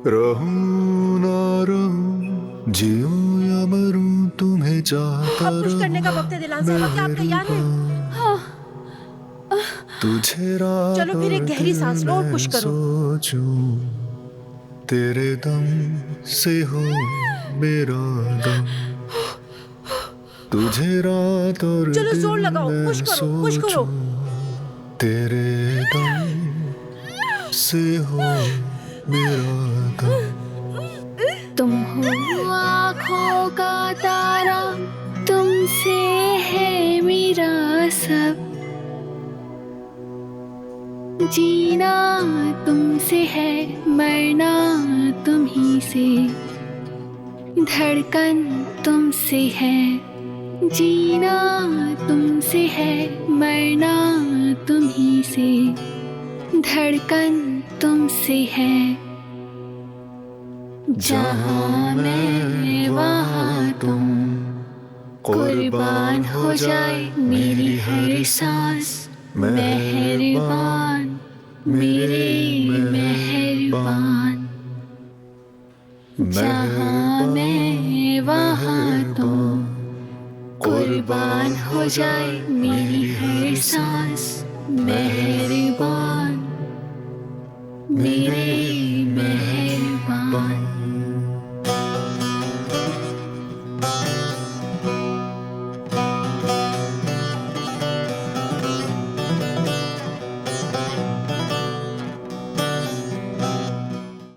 रहूं ना रहूं, जीऊं या मरूं, तुम्हें चाहता अब कुछ करने का रहूं वक्त है दिलान साहब, क्या आप तैयार हैं? तुझे रात चलो फिर और एक गहरी दिन सांस लो और पुश मैं करो। सोचूं, तेरे दम से हो मेरा दम। तुझे रात और चलो दिन जोर लगाओ, पुश मैं करो, पुश करो। सोचूं, तेरे दम से हो मेरा दम। तुम हो आँखों का तारा, तुमसे है मेरा सब। जीना तुमसे है, मरना तुम्ही से। धड़कन तुमसे है, जीना तुमसे है, मरना तुम्ही से। धड़कन तुमसे है, जहाँ मैं वहाँ तुम। कुर्बान हो जाए मेरी हर सांस, मेहरबान मेरे मेहरबान। जहाँ मैं वहाँ तुम, कुर्बान हो जाए मेरी हर सांस। मेहरबान मेरे मेहरबान।